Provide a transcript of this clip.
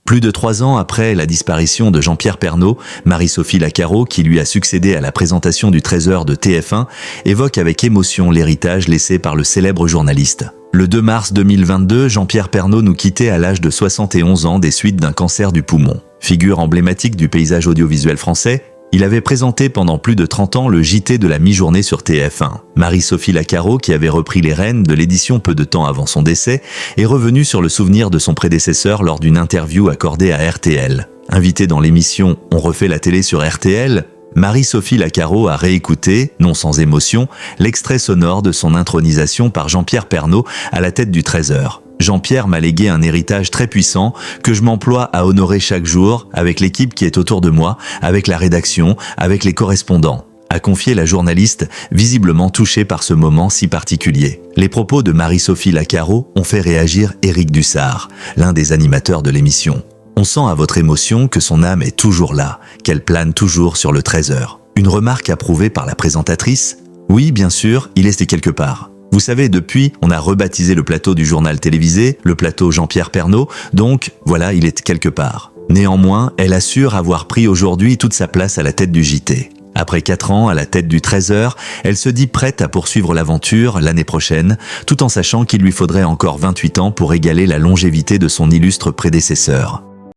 Plus de 3 ans après la disparition de Jean-Pierre Pernaut, Marie-Sophie Lacaro, qui lui a succédé à la présentation du Trésor de TF1, évoque avec émotion l'héritage laissé par le célèbre journaliste. Le 2 mars 2022, Jean-Pierre Pernaut nous quittait à l'âge de 71 ans des suites d'un cancer du poumon. Figure emblématique du paysage audiovisuel français, il avait présenté pendant plus de 30 ans le JT de la mi-journée sur TF1. Marie-Sophie Lacaro, qui avait repris les rênes de l'édition peu de temps avant son décès, est revenue sur le souvenir de son prédécesseur lors d'une interview accordée à RTL. Invitée dans l'émission « On refait la télé sur RTL », Marie-Sophie Lacaro a réécouté, non sans émotion, l'extrait sonore de son intronisation par Jean-Pierre Pernaut à la tête du Trésor. Jean-Pierre m'a légué un héritage très puissant que je m'emploie à honorer chaque jour avec l'équipe qui est autour de moi, avec la rédaction, avec les correspondants, a confié la journaliste, visiblement touchée par ce moment si particulier. Les propos de Marie-Sophie Lacaro ont fait réagir Éric Dussart, l'un des animateurs de l'émission. On sent à votre émotion que son âme est toujours là, qu'elle plane toujours sur le Trésor. Une remarque approuvée par la présentatrice ? Oui, bien sûr, il est quelque part. Vous savez, depuis, on a rebaptisé le plateau du journal télévisé, le plateau Jean-Pierre Pernaut, donc voilà, il est quelque part. Néanmoins, elle assure avoir pris aujourd'hui toute sa place à la tête du JT. Après 4 ans à la tête du Trésor, elle se dit prête à poursuivre l'aventure l'année prochaine, tout en sachant qu'il lui faudrait encore 28 ans pour égaler la longévité de son illustre prédécesseur.